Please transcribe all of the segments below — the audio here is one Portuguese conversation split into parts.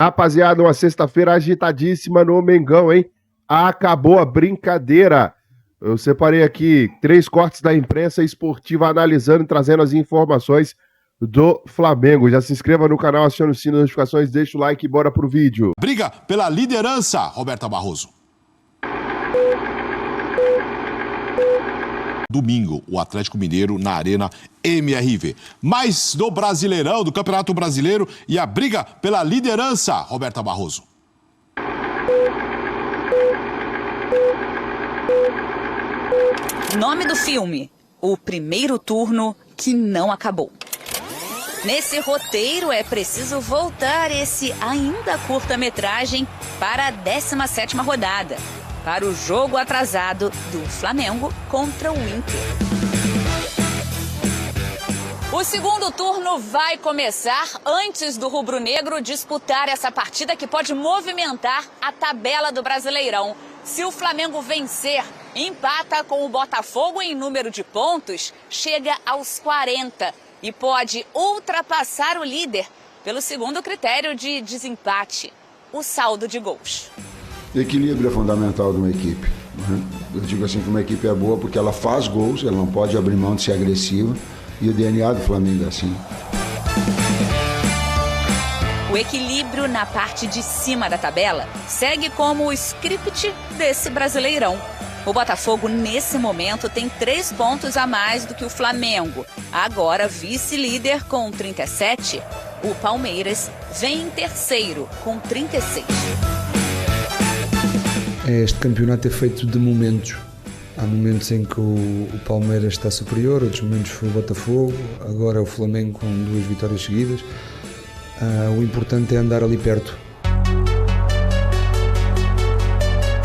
Rapaziada, uma sexta-feira agitadíssima no Mengão, hein? Acabou a brincadeira. Eu separei aqui 3 cortes da imprensa esportiva analisando e trazendo as informações do Flamengo. Já se inscreva no canal, acione o sino das notificações, deixa o like e bora pro vídeo. Briga pela liderança, Roberta Barroso. Domingo, o Atlético Mineiro na Arena MRV. Mais do Brasileirão, do Campeonato Brasileiro e a briga pela liderança, Roberta Barroso. Nome do filme: O Primeiro Turno que Não Acabou. Nesse roteiro é preciso voltar esse ainda curta-metragem para a 17ª rodada, para o jogo atrasado do Flamengo contra o Inter. O segundo turno vai começar antes do rubro-negro disputar essa partida que pode movimentar a tabela do Brasileirão. Se o Flamengo vencer, empata com o Botafogo em número de pontos, chega aos 40 e pode ultrapassar o líder pelo segundo critério de desempate, o saldo de gols. Equilíbrio é fundamental de uma equipe. Né? Eu digo assim que uma equipe é boa porque ela faz gols, ela não pode abrir mão de ser agressiva, e o DNA do Flamengo é assim. O equilíbrio na parte de cima da tabela segue como o script desse Brasileirão. O Botafogo, nesse momento, tem 3 pontos a mais do que o Flamengo. Agora, vice-líder com 37, o Palmeiras vem em terceiro com 36. Este campeonato é feito de momentos. Há momentos em que o Palmeiras está superior, outros momentos foi o Botafogo, agora é o Flamengo com 2 vitórias seguidas. O importante é andar ali perto.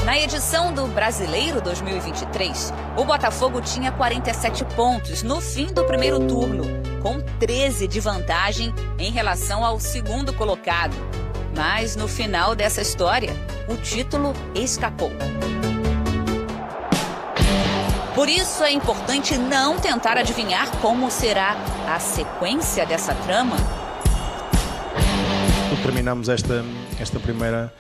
Na edição do Brasileiro 2023, o Botafogo tinha 47 pontos no fim do primeiro turno, com 13 de vantagem em relação ao segundo colocado. Mas no final dessa história, o título escapou. Por isso é importante não tentar adivinhar como será a sequência dessa trama. Terminamos esta primeira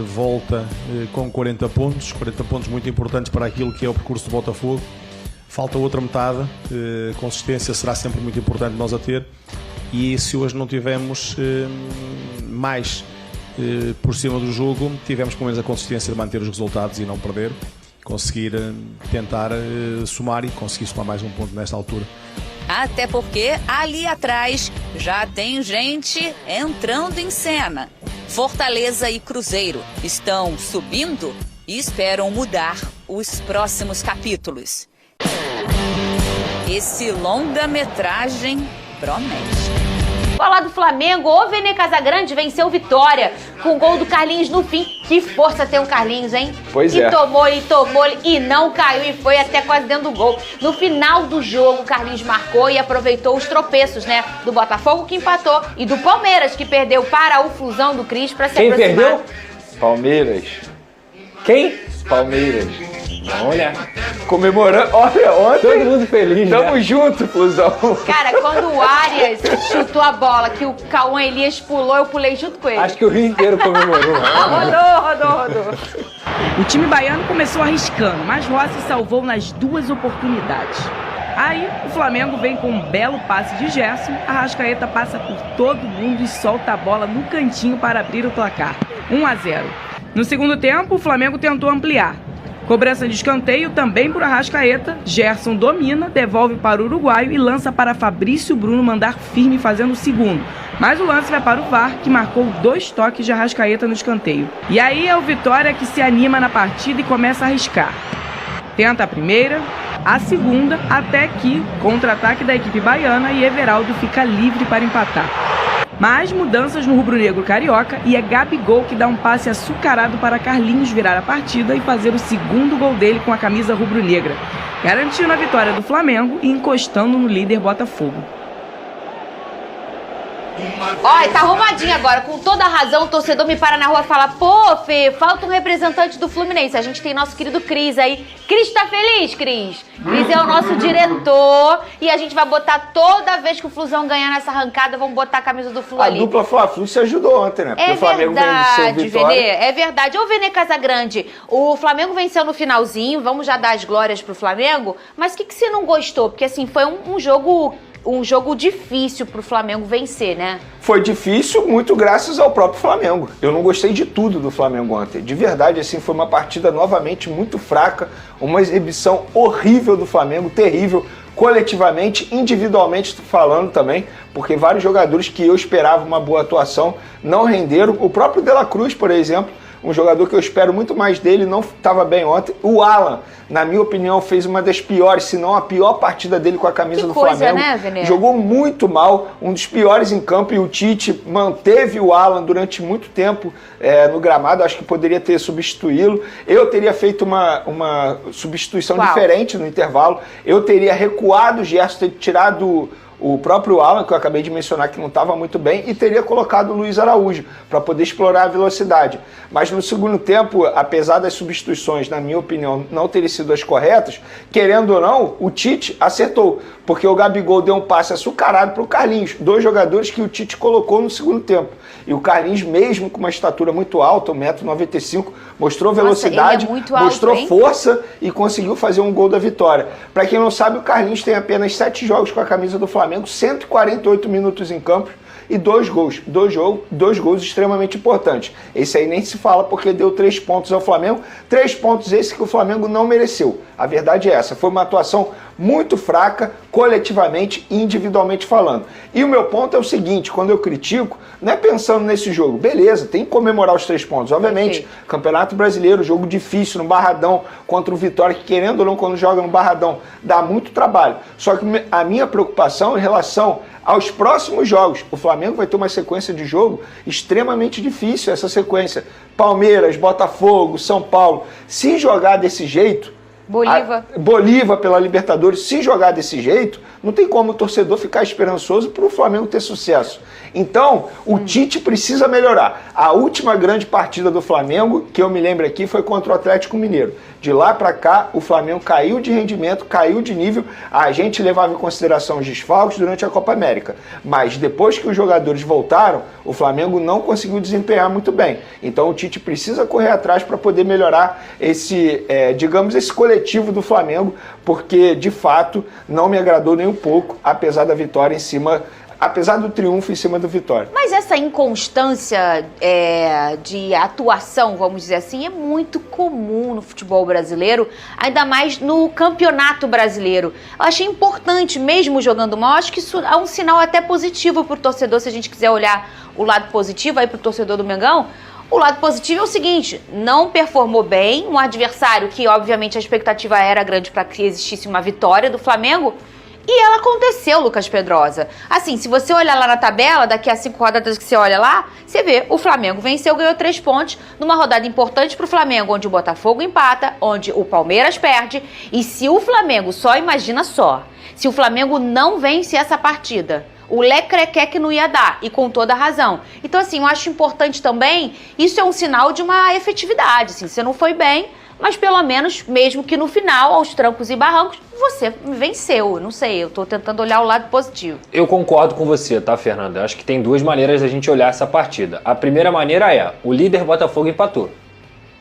volta com 40 pontos muito importantes para aquilo que é o percurso do Botafogo. Falta outra metade, consistência será sempre muito importante nós a ter, e se hoje não tivemos mais por cima do jogo, tivemos pelo menos a consistência de manter os resultados e não perder, conseguir tentar somar e conseguir somar mais um ponto nesta altura. Até porque ali atrás já tem gente entrando em cena. Fortaleza e Cruzeiro estão subindo e esperam mudar os próximos capítulos. Esse longa-metragem promete. Falar do Flamengo, o Vene Casagrande venceu Vitória com o gol do Carlinhos no fim. Que força ter um Carlinhos, hein? Pois é. Tomou e não caiu e foi até quase dentro do gol. No final do jogo, o Carlinhos marcou e aproveitou os tropeços, né? Do Botafogo, que empatou, e do Palmeiras, que perdeu para o Flusão do Cris para se aproximar. Quem perdeu? Palmeiras. Quem? Palmeiras. Olha, comemorando, olha, ontem todo mundo feliz. Tamo, né? Junto, Flusão. Cara, quando o Arias chutou a bola, que o Cauã Elias pulou, eu pulei junto com ele. Acho que o Rio inteiro comemorou. Rodou. O time baiano começou arriscando, mas Rossi salvou nas 2 oportunidades. Aí, o Flamengo vem com um belo passe de Gerson, Arrascaeta passa por todo mundo e solta a bola no cantinho para abrir o placar. 1-0. No segundo tempo, o Flamengo tentou ampliar. Cobrança de escanteio também por Arrascaeta, Gerson domina, devolve para o uruguaio e lança para Fabrício Bruno mandar firme fazendo o segundo. Mas o lance vai para o VAR, que marcou 2 toques de Arrascaeta no escanteio. E aí é o Vitória que se anima na partida e começa a arriscar. Tenta a primeira, a segunda, até que contra-ataque da equipe baiana e Everaldo fica livre para empatar. Mas mudanças no rubro-negro carioca e é Gabigol que dá um passe açucarado para Carlinhos virar a partida e fazer o segundo gol dele com a camisa rubro-negra, garantindo a vitória do Flamengo e encostando no líder Botafogo. Olha, tá arrumadinho agora. Com toda a razão, o torcedor me para na rua e fala: pô, Fê, falta um representante do Fluminense. A gente tem nosso querido Cris aí. Cris tá feliz, Cris? Cris é o nosso diretor e a gente vai botar toda vez que o Flusão ganhar nessa arrancada, vamos botar a camisa do Flu ali. A dupla Fla-Flu se ajudou ontem, né? Porque É o Flamengo verdade, venceu Vitória. Vene, é verdade. Ô, Vene Casagrande, o Flamengo venceu no finalzinho, vamos já dar as glórias pro Flamengo, mas o que você não gostou? Porque, assim, foi um jogo difícil pro Flamengo vencer, né? Foi difícil, muito graças ao próprio Flamengo. Eu não gostei de tudo do Flamengo ontem. De verdade, assim, foi uma partida novamente muito fraca, uma exibição horrível do Flamengo, terrível, coletivamente, individualmente falando também, porque vários jogadores que eu esperava uma boa atuação não renderam. O próprio De La Cruz, por exemplo, um jogador que eu espero muito mais dele, não estava bem ontem. O Alan, na minha opinião, fez uma das piores, se não a pior partida dele com a camisa do Flamengo. Né, Vene? Jogou muito mal, um dos piores em campo, e o Tite manteve o Alan durante muito tempo no gramado. Acho que poderia ter substituí-lo. Eu teria feito uma substituição diferente no intervalo. Eu teria recuado o Gerson, ter tirado o próprio Alan, que eu acabei de mencionar que não estava muito bem, e teria colocado o Luiz Araújo para poder explorar a velocidade. Mas no segundo tempo, apesar das substituições, na minha opinião, não terem sido as corretas, querendo ou não, o Tite acertou, porque o Gabigol deu um passe açucarado para o Carlinhos, dois jogadores que o Tite colocou no segundo tempo. E o Carlinhos, mesmo com uma estatura muito alta, 1,95 m, mostrou velocidade, mostrou força e conseguiu fazer um gol da vitória. Para quem não sabe, o Carlinhos tem apenas 7 jogos com a camisa do Flamengo, 148 minutos em campo e 2 gols. 2 gols extremamente importantes. Esse aí nem se fala porque deu 3 pontos ao Flamengo. 3 pontos esses que o Flamengo não mereceu. A verdade é essa. Foi uma atuação muito fraca, coletivamente e individualmente falando. E o meu ponto é o seguinte: quando eu critico, não é pensando nesse jogo. Beleza, tem que comemorar os 3 pontos. Obviamente, Campeonato Brasileiro, jogo difícil no Barradão contra o Vitória, que querendo ou não, quando joga no Barradão, dá muito trabalho. Só que a minha preocupação em relação aos próximos jogos, o Flamengo vai ter uma sequência de jogo extremamente difícil, essa sequência. Palmeiras, Botafogo, São Paulo. Se jogar desse jeito, Bolívar pela Libertadores, se jogar desse jeito, não tem como o torcedor ficar esperançoso para o Flamengo ter sucesso. Então, o Tite precisa melhorar. A última grande partida do Flamengo, que eu me lembro aqui, foi contra o Atlético Mineiro. De lá para cá, o Flamengo caiu de rendimento, caiu de nível. A gente levava em consideração os desfalques durante a Copa América. Mas depois que os jogadores voltaram, o Flamengo não conseguiu desempenhar muito bem. Então o Tite precisa correr atrás para poder melhorar esse coletivo do Flamengo, porque de fato não me agradou nem um pouco, apesar da vitória em cima... Apesar do triunfo em cima do Vitória. Mas essa inconstância de atuação, vamos dizer assim, é muito comum no futebol brasileiro, ainda mais no Campeonato Brasileiro. Eu achei importante, mesmo jogando mal, acho que isso é um sinal até positivo para o torcedor, se a gente quiser olhar o lado positivo aí para o torcedor do Mengão. O lado positivo é o seguinte: não performou bem, um adversário que obviamente a expectativa era grande para que existisse uma vitória do Flamengo. E ela aconteceu, Lucas Pedrosa. Assim, se você olhar lá na tabela, daqui a 5 rodadas que você olha lá, você vê, o Flamengo venceu, ganhou 3 pontos, numa rodada importante pro Flamengo, onde o Botafogo empata, onde o Palmeiras perde. E se o Flamengo, imagina só, se o Flamengo não vence essa partida, o lecrequé que não ia dar, e com toda a razão. Então, assim, eu acho importante também, isso é um sinal de uma efetividade, assim, você não foi bem, mas pelo menos, mesmo que no final, aos trancos e barrancos, você venceu. Não sei, eu tô tentando olhar o lado positivo. Eu concordo com você, tá, Fernanda? Acho que tem 2 maneiras da gente olhar essa partida. A primeira maneira é, o líder Botafogo empatou.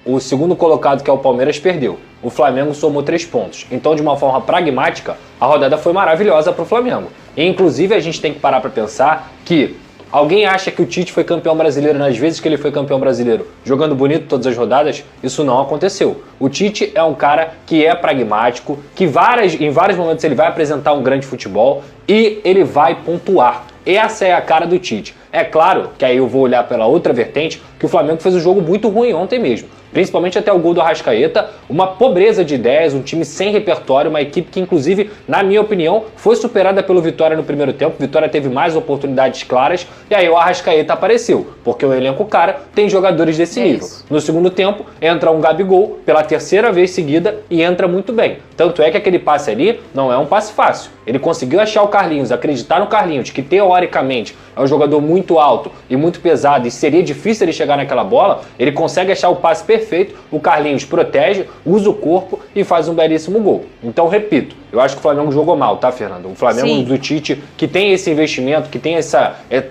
O segundo colocado, que é o Palmeiras, perdeu. O Flamengo somou 3 pontos. Então, de uma forma pragmática, a rodada foi maravilhosa pro Flamengo. E, inclusive, a gente tem que parar pra pensar que alguém acha que o Tite foi campeão brasileiro nas vezes que ele foi campeão brasileiro, jogando bonito todas as rodadas? Isso não aconteceu. O Tite é um cara que é pragmático, que em vários momentos ele vai apresentar um grande futebol e ele vai pontuar. Essa é a cara do Tite. É claro que aí eu vou olhar pela outra vertente, que o Flamengo fez um jogo muito ruim ontem mesmo. Principalmente até o gol do Arrascaeta, uma pobreza de ideias, um time sem repertório, uma equipe que, inclusive, na minha opinião, foi superada pelo Vitória no primeiro tempo. Vitória teve mais oportunidades claras e aí o Arrascaeta apareceu, porque o elenco cara tem jogadores desse nível. Isso. No segundo tempo, entra um Gabigol pela 3ª vez seguida e entra muito bem. Tanto é que aquele passe ali não é um passe fácil. ele conseguiu achar o Carlinhos, acreditar no Carlinhos, que teoricamente é um jogador muito alto e muito pesado e seria difícil ele chegar naquela bola, ele consegue achar o passe perfeito, o Carlinhos protege, usa o corpo e faz um belíssimo gol. Então, repito, eu acho que o Flamengo jogou mal, tá, Fernando? O Flamengo do Tite, que tem esse investimento, que tem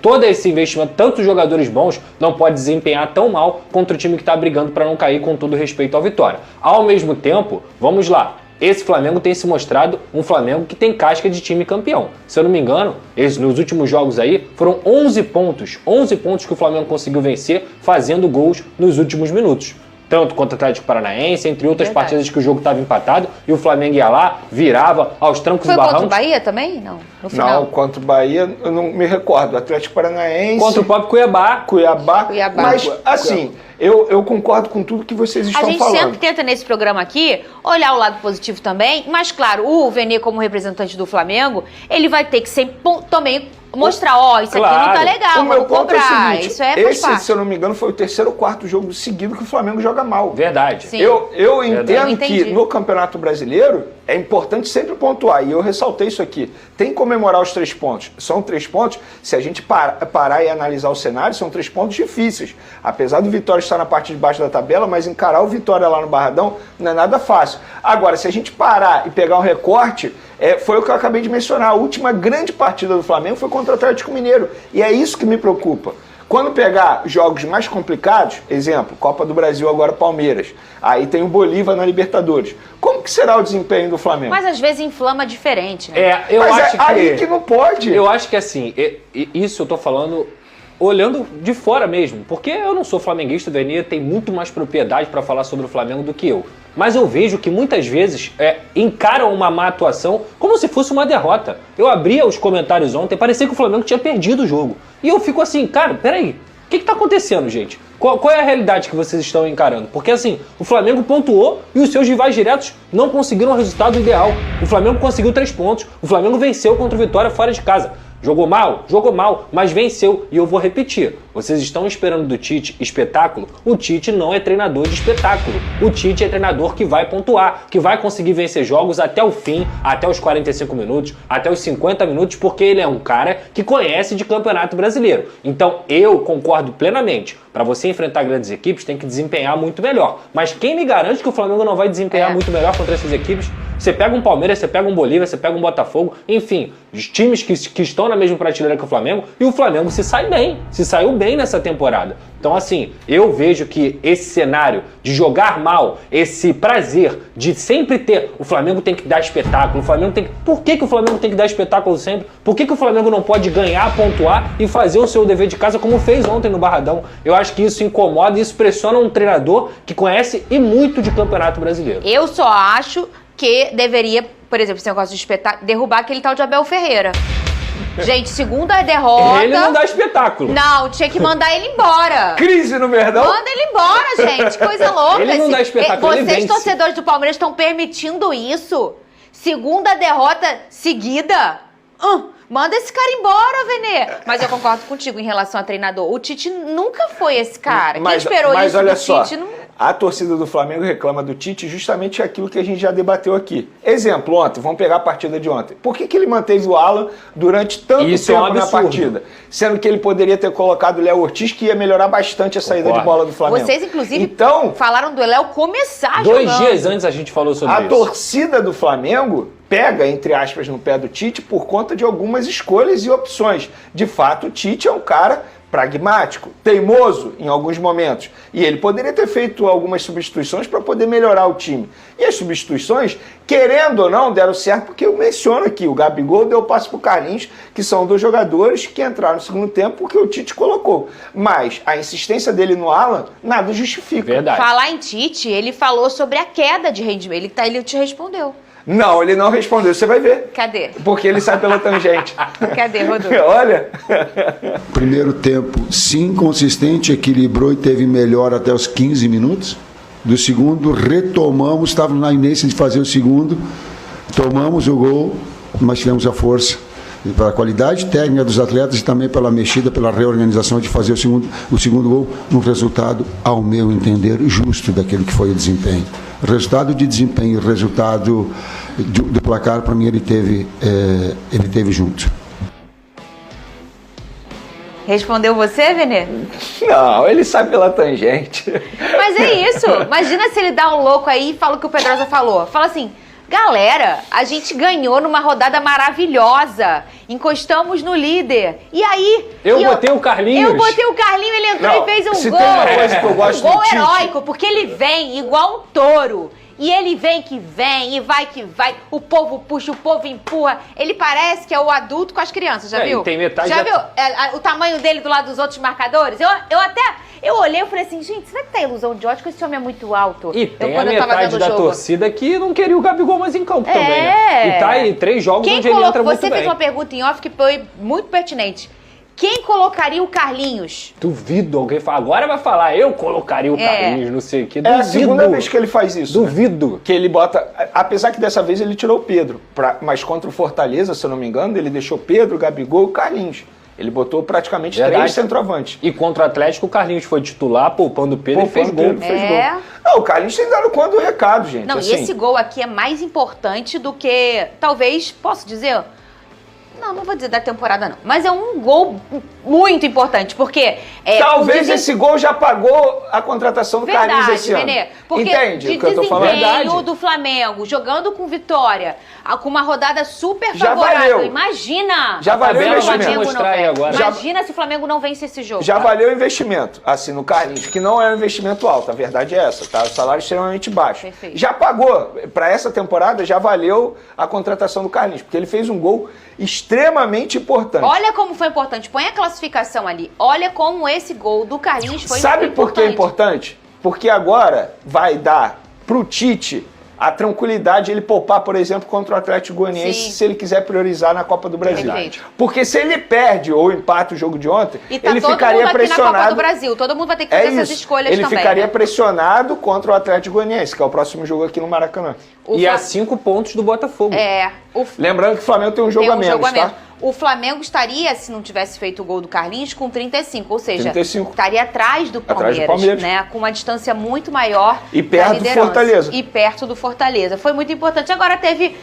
todo esse investimento, tantos jogadores bons, não pode desempenhar tão mal contra o time que está brigando para não cair, com todo respeito ao Vitória. Ao mesmo tempo, vamos lá, esse Flamengo tem se mostrado um Flamengo que tem casca de time campeão. Se eu não me engano, nos últimos jogos aí, foram 11 pontos que o Flamengo conseguiu vencer, fazendo gols nos últimos minutos. Tanto contra o Atlético Paranaense, entre outras partidas que o jogo estava empatado, e o Flamengo ia lá, virava aos trancos e barrancos. Foi contra o Bahia também? Não, no final. Não, contra o Bahia, eu não me recordo. Atlético Paranaense... Contra o próprio Cuiabá. Mas, assim, eu concordo com tudo que vocês estão falando. A gente sempre tenta, nesse programa aqui, olhar o lado positivo também, mas, claro, o Vene, como representante do Flamengo, ele vai ter que sempre também mostrar, isso aqui não tá legal, vamos cobrar. É o seguinte, isso faz parte. Se eu não me engano, foi o 3º ou 4º jogo seguido que o Flamengo joga mal. Verdade. Sim. Eu entendo que no Campeonato Brasileiro é importante sempre pontuar, e eu ressaltei isso aqui. Tem que comemorar os 3 pontos. São 3 pontos, se a gente parar e analisar o cenário, são 3 pontos difíceis. Apesar do Vitória estar na parte de baixo da tabela, mas encarar o Vitória lá no Barradão não é nada fácil. Agora, se a gente parar e pegar um recorte, foi o que eu acabei de mencionar. A última grande partida do Flamengo foi contra o Atlético Mineiro. E é isso que me preocupa. Quando pegar jogos mais complicados, exemplo, Copa do Brasil agora Palmeiras, aí tem o Bolívar na Libertadores. Como que será o desempenho do Flamengo? Mas às vezes inflama diferente, né? Eu acho aí que não pode. Eu acho que assim, isso eu tô falando olhando de fora mesmo, porque eu não sou flamenguista, o Vene tem muito mais propriedade para falar sobre o Flamengo do que eu. Mas eu vejo que muitas vezes encaram uma má atuação como se fosse uma derrota. Eu abria os comentários ontem, parecia que o Flamengo tinha perdido o jogo. E eu fico assim, cara, peraí, o que tá acontecendo, gente? Qual é a realidade que vocês estão encarando? Porque assim, o Flamengo pontuou e os seus rivais diretos não conseguiram o resultado ideal. O Flamengo conseguiu 3 pontos, o Flamengo venceu contra o Vitória fora de casa. Jogou mal, mas venceu. E eu vou repetir, vocês estão esperando do Tite espetáculo? O Tite não é treinador de espetáculo. O Tite é treinador que vai pontuar, que vai conseguir vencer jogos até o fim, até os 45 minutos, até os 50 minutos, porque ele é um cara que conhece de Campeonato Brasileiro. Então eu concordo plenamente. Para você enfrentar grandes equipes, tem que desempenhar muito melhor. Mas quem me garante que o Flamengo não vai desempenhar muito melhor contra essas equipes? Você pega um Palmeiras, você pega um Bolívar, você pega um Botafogo, enfim, os times que estão na mesma prateleira que o Flamengo, e o Flamengo se saiu bem nessa temporada. Então, assim, eu vejo que esse cenário de jogar mal, esse prazer de sempre ter, o Flamengo tem que dar espetáculo, o Flamengo tem que... Por que o Flamengo tem que dar espetáculo sempre? Por que o Flamengo não pode ganhar, pontuar e fazer o seu dever de casa como fez ontem no Barradão? Eu acho que isso incomoda e isso pressiona um treinador que conhece e muito de Campeonato Brasileiro. Eu só acho que deveria, por exemplo, esse negócio de espetáculo, derrubar aquele tal de Abel Ferreira. Gente, segunda derrota... Ele não dá espetáculo. Não, tinha que mandar ele embora. Crise no Verdão? Manda ele embora, gente. Coisa louca. Ele não dá espetáculo, ele vence. Vocês, torcedores do Palmeiras, estão permitindo isso? Segunda derrota seguida? Manda esse cara embora, Vene. Mas eu concordo contigo em relação a treinador. O Tite nunca foi esse cara. Quem esperou isso mas olha do só, Tite não... A torcida do Flamengo reclama do Tite justamente aquilo que a gente já debateu aqui. Exemplo, ontem, vamos pegar a partida de ontem. Por que ele manteve o Alan durante tanto tempo na partida? Sendo que ele poderia ter colocado o Léo Ortiz, que ia melhorar bastante a saída de bola do Flamengo. Vocês, inclusive, falaram do Léo começar jogando. 2 dias antes a gente falou sobre isso. A torcida do Flamengo pega, entre aspas, no pé do Tite por conta de algumas escolhas e opções. De fato, o Tite é um cara pragmático, teimoso em alguns momentos. E ele poderia ter feito algumas substituições para poder melhorar o time. E as substituições, querendo ou não, deram certo, porque eu menciono aqui, o Gabigol deu passe para o Carlinhos, que são 2 jogadores que entraram no segundo tempo porque o Tite colocou. Mas a insistência dele no Alan, nada justifica. Verdade. Falar em Tite, ele falou sobre a queda de rendimento. Ele te respondeu. Não, ele não respondeu, você vai ver. Cadê? Porque ele sai pela tangente. Cadê, Rodolfo? Olha. Primeiro tempo, sim, consistente, equilibrou e teve melhor até os 15 minutos. Do segundo, retomamos, estávamos na inércia de fazer o segundo, tomamos o gol, mas tivemos a força. E pela qualidade técnica dos atletas e também pela mexida, pela reorganização de fazer o segundo gol, um resultado, ao meu entender, justo daquele que foi o desempenho. Resultado de desempenho, resultado do placar, para mim ele teve junto. Respondeu você, Vene? Não, ele sai pela tangente. Mas é isso. Imagina se ele dá um louco aí e fala o que o Pedrosa falou. Fala assim, galera, a gente ganhou numa rodada maravilhosa. Encostamos no líder. E aí... Eu botei o Carlinhos. Eu botei o Carlinhos, ele entrou e fez um se gol. tem uma coisa que eu gosto um gol do Tite. heróico, porque ele vem igual um touro. E ele vem que vem, e vai que vai. O povo puxa, o povo empurra. Ele parece que é o adulto com as crianças, já viu? Tem metade já viu o tamanho dele do lado dos outros marcadores? Eu olhei e falei assim, gente, será que tá ilusão de ótica? Esse homem é muito alto. E tem a metade da torcida que não queria o Gabigol mais em campo também, né? E tá aí 3 jogos onde ele entra muito bem. Você fez uma pergunta em off que foi muito pertinente. Quem colocaria o Carlinhos? Duvido alguém falar. Agora vai falar, eu colocaria o Carlinhos, não sei o quê. É a segunda vez que ele faz isso. Duvido. Né? Que ele bota... Apesar que dessa vez ele tirou o Pedro. Mas contra o Fortaleza, se eu não me engano, ele deixou Pedro, Gabigol e o Carlinhos. Ele botou praticamente 3 centroavantes. E contra o Atlético, o Carlinhos foi titular, poupando o Pedro e fez gol. Não, o Carlinhos tem dado conta do recado, gente. Não, assim. E esse gol aqui é mais importante do que, talvez, posso dizer... Não vou dizer da temporada não, mas é um gol muito importante, porque... Talvez esse gol já pagou a contratação do Carlinhos esse ano. Verdade, porque entende o que eu tô falando? Desempenho do Flamengo, jogando com vitória, com uma rodada super favorável, imagina! Já valeu o investimento. Imagina se o Flamengo não vence esse jogo. Já valeu o investimento, assim, no Carlinhos, que não é um investimento alto, a verdade é essa, tá? O salário é extremamente baixo. Perfeito. Já pagou, para essa temporada já valeu a contratação do Carlinhos, porque ele fez um gol extremamente importante. Olha como foi importante. Põe a classificação ali. Olha como esse gol do Carlinhos foi importante. Sabe por que é importante? Porque agora vai dar pro Tite a tranquilidade de ele poupar, por exemplo, contra o Atlético Goianiense, se ele quiser priorizar na Copa do Brasil. Perfeito. Porque se ele perde ou empata o jogo de ontem, ele todo ficaria mundo aqui pressionado. na Copa do Brasil. Todo mundo vai ter que fazer essas escolhas ele também. Ele ficaria pressionado contra o Atlético Goianiense, que é o próximo jogo aqui no Maracanã. E a 5 pontos do Botafogo. Lembrando que o Flamengo tem um jogo a menos, tá? O Flamengo estaria, se não tivesse feito o gol do Carlinhos, com 35, ou seja, estaria atrás do Palmeiras, né? Com uma distância muito maior. E perto do Fortaleza. E perto do Fortaleza. Foi muito importante. Agora teve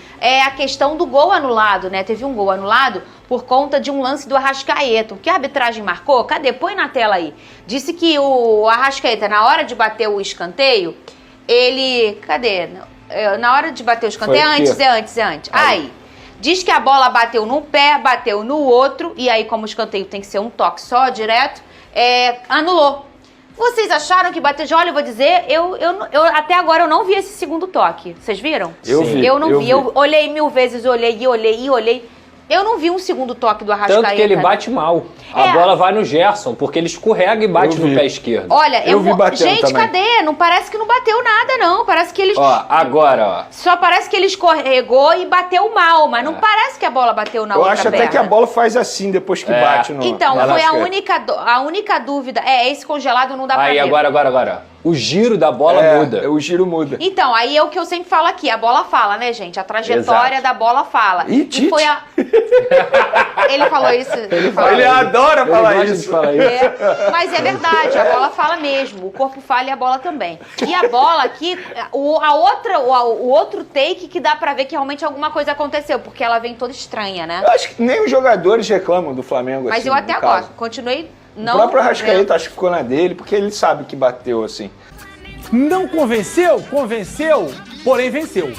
a questão do gol anulado, né? Teve um gol anulado por conta de um lance do Arrascaeta. O que a arbitragem marcou? Cadê? Põe na tela aí. Disse que o Arrascaeta, na hora de bater o escanteio, ele... Cadê? Na hora de bater o escanteio, é antes. Aí. Diz que a bola bateu num pé, bateu no outro, e aí, como o escanteio tem que ser um toque só, direto, anulou. Vocês acharam que bateu? Olha, eu vou dizer, eu até agora eu não vi esse segundo toque. Vocês viram? Eu vi. Eu não vi. Eu olhei 1000 vezes, olhei. Eu não vi um segundo toque do Arrascaeta. Tanto que ele bate mal. A bola vai no Gerson, porque ele escorrega e bate no pé esquerdo. Olha, eu vi batendo gente, também. Cadê? Não parece que não bateu nada, não. Parece que ele... Agora. Só parece que ele escorregou e bateu mal, mas não parece que a bola bateu na outra perna. Eu acho até que a bola faz assim depois que bate no... Então, foi a única dúvida. Esse congelado não dá pra ver. Aí, agora. O giro da bola muda. O giro muda. Então, aí é o que eu sempre falo aqui. A bola fala, né, gente? A trajetória da bola fala. E foi a... Ele falou isso. Ele adora falar isso. Mas é verdade, a bola fala mesmo. O corpo fala e a bola também. E a bola aqui, o outro take que dá pra ver que realmente alguma coisa aconteceu, porque ela vem toda estranha, né? Eu acho que nem os jogadores reclamam do Flamengo. Mas assim, eu até agora continuei não... O próprio Arrascaeta acho que ficou na dele, porque ele sabe que bateu assim. Não convenceu? Convenceu, porém venceu.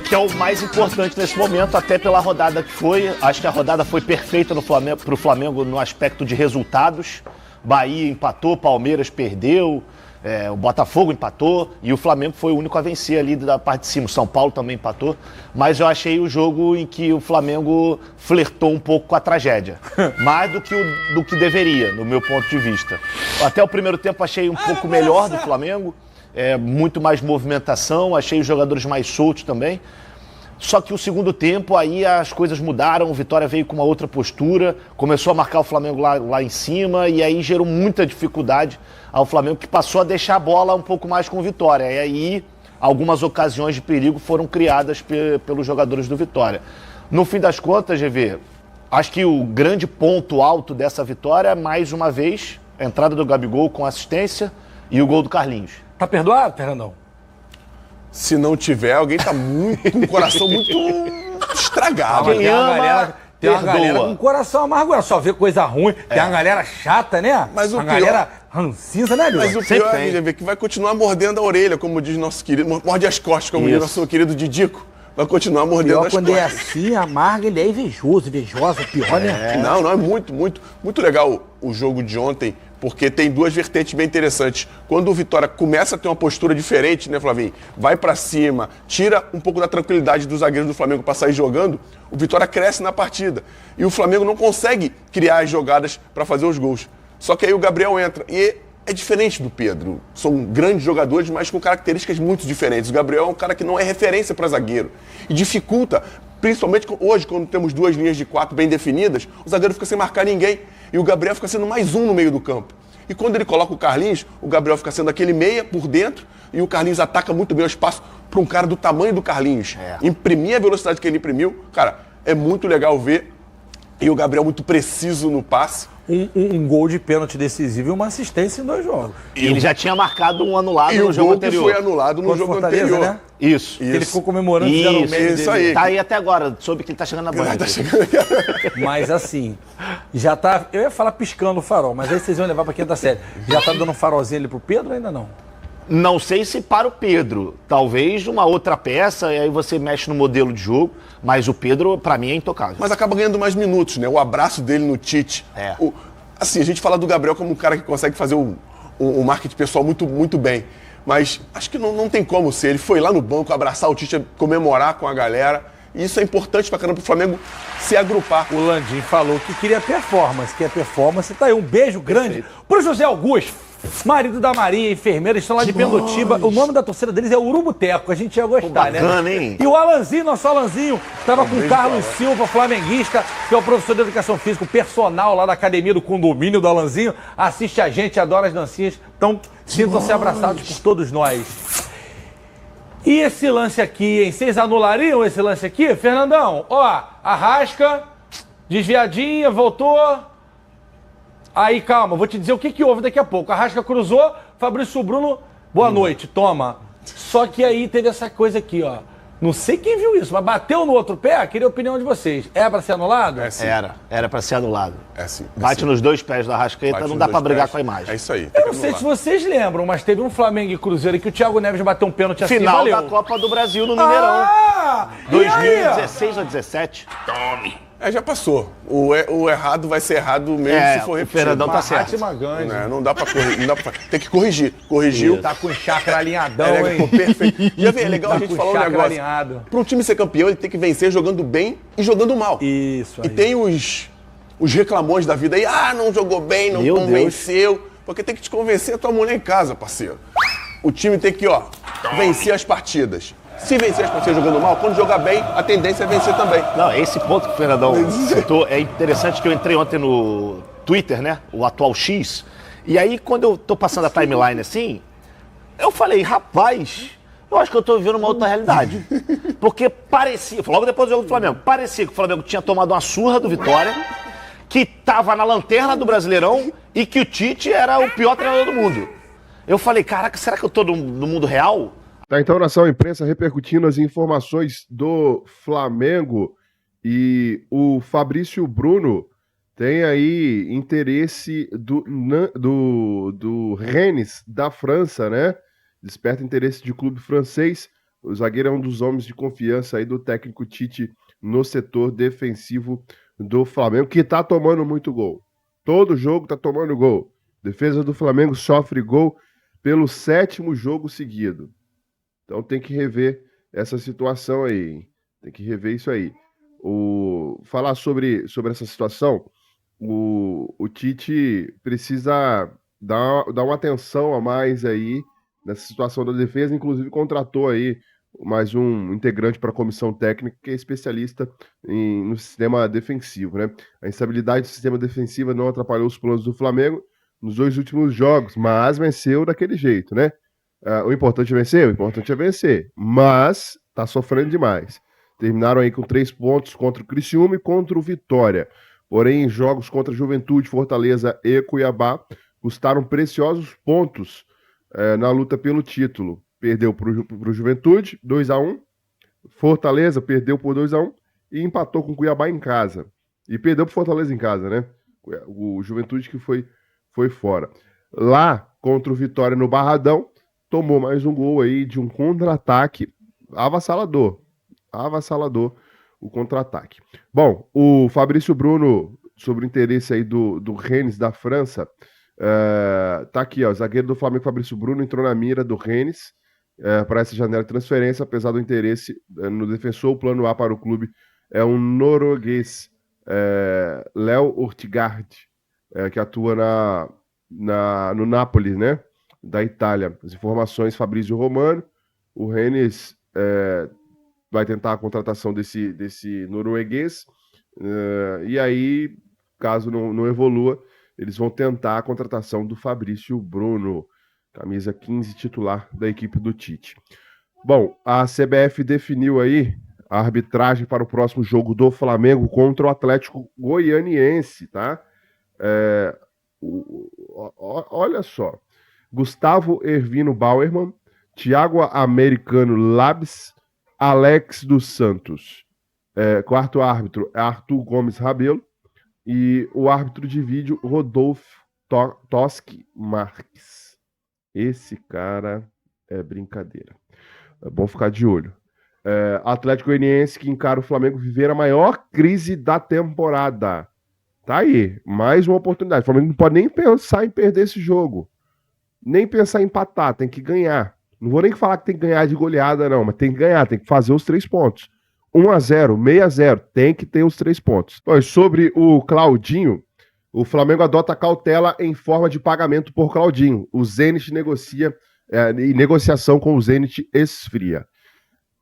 Que é o mais importante nesse momento, até pela rodada que foi. Acho que a rodada foi perfeita pro Flamengo no aspecto de resultados. Bahia empatou, Palmeiras perdeu, o Botafogo empatou e o Flamengo foi o único a vencer ali da parte de cima. O São Paulo também empatou, mas eu achei o jogo em que o Flamengo flertou um pouco com a tragédia. Mais do que deveria, no meu ponto de vista. Até o primeiro tempo achei um pouco melhor do Flamengo. Muito mais movimentação, achei os jogadores mais soltos também. Só que o segundo tempo, aí as coisas mudaram, o Vitória veio com uma outra postura, começou a marcar o Flamengo lá em cima e aí gerou muita dificuldade ao Flamengo, que passou a deixar a bola um pouco mais com o Vitória. E aí algumas ocasiões de perigo foram criadas pelos jogadores do Vitória. No fim das contas, GV, acho que o grande ponto alto dessa vitória, mais uma vez, a entrada do Gabigol com assistência e o gol do Carlinhos. Tá perdoado, Fernandão? Se não tiver, alguém tá muito com o coração muito estragado. Quem ama, tem uma galera com coração amargurado, só vê coisa ruim. Tem uma galera chata, né? Mas o galera rancinza, né, Deus? Mas o pior é que vai continuar mordendo a orelha, como diz nosso querido, morde as costas, como diz nosso querido Didico. Vai continuar mordendo as costas. Quando é assim, amarga, ele é invejosa, pior, né? Não, é muito legal o jogo de ontem, porque tem duas vertentes bem interessantes. Quando o Vitória começa a ter uma postura diferente, né, Flavinho? Vai pra cima, tira um pouco da tranquilidade dos zagueiros do Flamengo pra sair jogando, o Vitória cresce na partida. E o Flamengo não consegue criar as jogadas pra fazer os gols. Só que aí o Gabriel entra. E é diferente do Pedro. São grandes jogadores, mas com características muito diferentes. O Gabriel é um cara que não é referência para zagueiro. E dificulta, principalmente hoje, quando temos duas linhas de 4 bem definidas, o zagueiro fica sem marcar ninguém. E o Gabriel fica sendo mais um no meio do campo. E quando ele coloca o Carlinhos, o Gabriel fica sendo aquele meia por dentro e o Carlinhos ataca muito bem o espaço para um cara do tamanho do Carlinhos. Imprimir a velocidade que ele imprimiu, cara, é muito legal ver. E o Gabriel muito preciso no passe. Um gol de pênalti decisivo e uma assistência em 2 jogos. E ele já tinha marcado um anulado no jogo anterior. E o gol que foi anulado no jogo Fortaleza, anterior. né? Isso. Ele ficou comemorando. Isso aí. Tá aí até agora, soube que ele tá chegando na banca. Mas assim, já tá... Eu ia falar piscando o farol, mas aí vocês iam levar pra quinta série. Já tá dando um farolzinho ali pro Pedro ou ainda não? Não sei se para o Pedro. Talvez uma outra peça, e aí você mexe no modelo de jogo. Mas o Pedro, pra mim, é intocável. Mas acaba ganhando mais minutos, né? O abraço dele no Tite. Assim, a gente fala do Gabriel como um cara que consegue fazer o marketing pessoal muito bem. Mas acho que não tem como ser. Ele foi lá no banco abraçar o Tite, comemorar com a galera. E isso é importante pra caramba pro Flamengo se agrupar. O Landim falou que queria performance. Que a performance tá aí. Um beijo grande pro José Augusto, marido da Maria, enfermeira, estão lá de Pendotiba. O nome da torcida deles é Urubuteco. A gente ia gostar, bacana, né? Hein? E o Alanzinho, nosso Alanzinho, tava com o Carlos Silva, flamenguista, que é o professor de educação física, o personal lá da academia do condomínio do Alanzinho. Assiste a gente, adora as dancinhas. Então, sintam-se abraçados por todos nós. E esse lance aqui, hein? Vocês anulariam esse lance aqui? Fernandão, ó, Arrasca, desviadinha, voltou. Aí, calma, vou te dizer o que houve daqui a pouco. Arrasca cruzou, Fabrício Bruno, boa noite, toma. Só que aí teve essa coisa aqui, ó. Não sei quem viu isso, mas bateu no outro pé, queria a opinião de vocês. É pra ser anulado? É sim. Era pra ser anulado. É sim. Bate nos 2 pés da Arrascaeta, não dá pra brigar com a imagem. É isso aí. Eu não sei se vocês lembram, mas teve um Flamengo e Cruzeiro que o Thiago Neves bateu um pênalti assim, Final valeu. da Copa do Brasil no Mineirão. 2016 ou 17. Tome. Já passou. O errado vai ser errado mesmo se for repetido. O Fernandão tá certo. Não dá pra corrigir. Tem que corrigir. Corrigiu. Tá com o chakra alinhadão, hein? Perfeito. E é legal a gente falar um negócio. Alinhado. Para um time ser campeão, ele tem que vencer jogando bem e jogando mal. Isso aí. E tem os reclamões da vida aí. Não jogou bem, não convenceu. Porque tem que te convencer a tua mulher em casa, parceiro. O time tem que, vencer as partidas. Se vencer as partidas jogando mal, quando jogar bem, a tendência é vencer também. Não, esse ponto que o Fernandão citou é interessante, que eu entrei ontem no Twitter, né? O atual X. E aí, quando eu tô passando a timeline assim, eu falei, rapaz, eu acho que eu tô vivendo uma outra realidade. Porque parecia, logo depois do jogo do Flamengo, parecia que o Flamengo tinha tomado uma surra do Vitória, que tava na lanterna do Brasileirão e que o Tite era o pior treinador do mundo. Eu falei, caraca, será que eu tô no mundo real? Tá, então, Nação Imprensa repercutindo as informações do Flamengo, e o Fabrício Bruno tem aí interesse do Rennes da França, né? Desperta interesse de clube francês. O zagueiro é um dos homens de confiança aí do técnico Tite no setor defensivo do Flamengo, que tá tomando muito gol. Todo jogo tá tomando gol. Defesa do Flamengo sofre gol pelo 7º jogo seguido. Então tem que rever essa situação aí, hein? Tem que rever isso aí. Falar sobre essa situação, o Tite precisa dar uma atenção a mais aí nessa situação da defesa, inclusive contratou aí mais um integrante para a comissão técnica que é especialista no sistema defensivo, né? A instabilidade do sistema defensivo não atrapalhou os planos do Flamengo nos 2 últimos jogos, mas venceu daquele jeito, né? O importante é vencer? O importante é vencer. Mas tá sofrendo demais. Terminaram aí com 3 pontos contra o Criciúma e contra o Vitória. Porém, em jogos contra Juventude, Fortaleza e Cuiabá, custaram preciosos pontos na luta pelo título. perdeu para o Juventude, 2-1. Fortaleza perdeu por 2-1 e empatou com o Cuiabá em casa. E perdeu pro Fortaleza em casa, né? O Juventude que foi fora. Lá, contra o Vitória no Barradão, tomou mais um gol aí de um contra-ataque avassalador. Avassalador o contra-ataque. Bom, o Fabrício Bruno, sobre o interesse aí do Rennes da França, tá aqui, ó, o zagueiro do Flamengo, Fabrício Bruno, entrou na mira do Rennes para essa janela de transferência, apesar do interesse no defensor. O plano A para o clube é um norueguês, Léo Ortigard, que atua no Napoli, né, da Itália. As informações, Fabrício Romano. O Rennes vai tentar a contratação desse norueguês, e aí, caso não evolua, eles vão tentar a contratação do Fabrício Bruno, camisa 15 titular da equipe do Tite. Bom, a CBF definiu aí a arbitragem para o próximo jogo do Flamengo contra o Atlético Goianiense, tá? Olha só, Gustavo Hervino Bauerman, Thiago Americano Labs, Alex dos Santos. Quarto árbitro é Arthur Gomes Rabelo. E o árbitro de vídeo, Rodolfo Toschi Marques. Esse cara é brincadeira. É bom ficar de olho. Atlético Goianiense que encara o Flamengo viver a maior crise da temporada. Tá aí, mais uma oportunidade. O Flamengo não pode nem pensar em perder esse jogo. Nem pensar em empatar, tem que ganhar. Não vou nem falar que tem que ganhar de goleada, não, mas tem que ganhar, tem que fazer os 3 pontos. 1-0, 6-0, tem que ter os 3 pontos. Bom, sobre o Claudinho, o Flamengo adota cautela em forma de pagamento por Claudinho. O Zenit negocia, e negociação com o Zenit esfria.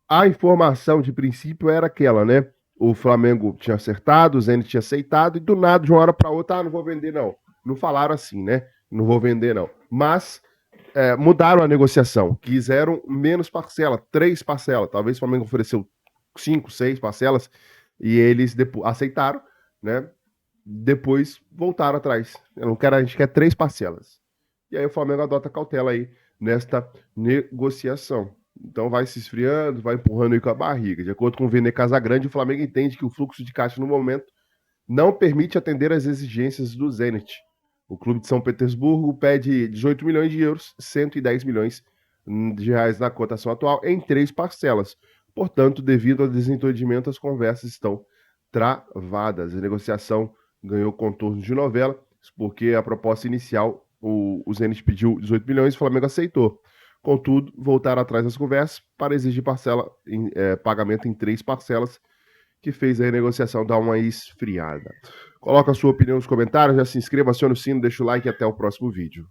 A informação de princípio era aquela, né? O Flamengo tinha acertado, o Zenit tinha aceitado, e do nada, de uma hora para outra, não vou vender não. Não falaram assim, né? Não vou vender não. Mas mudaram a negociação, quiseram menos parcela, 3 parcelas. Talvez o Flamengo ofereceu 5, 6 parcelas, e eles aceitaram, né? Depois voltaram atrás. A gente quer 3 parcelas. E aí o Flamengo adota cautela aí nesta negociação. Então vai se esfriando, vai empurrando aí com a barriga. De acordo com o Vene Casagrande, o Flamengo entende que o fluxo de caixa no momento não permite atender às exigências do Zenit. O clube de São Petersburgo pede 18 milhões de euros, 110 milhões de reais na cotação atual, em 3 parcelas. Portanto, devido ao desentendimento, as conversas estão travadas. A negociação ganhou contornos de novela, porque a proposta inicial, o Zenit pediu 18 milhões e o Flamengo aceitou. Contudo, voltaram atrás das conversas para exigir pagamento em 3 parcelas, que fez a renegociação dar uma esfriada. Coloca a sua opinião nos comentários, já se inscreva, acione o sino, deixa o like e até o próximo vídeo.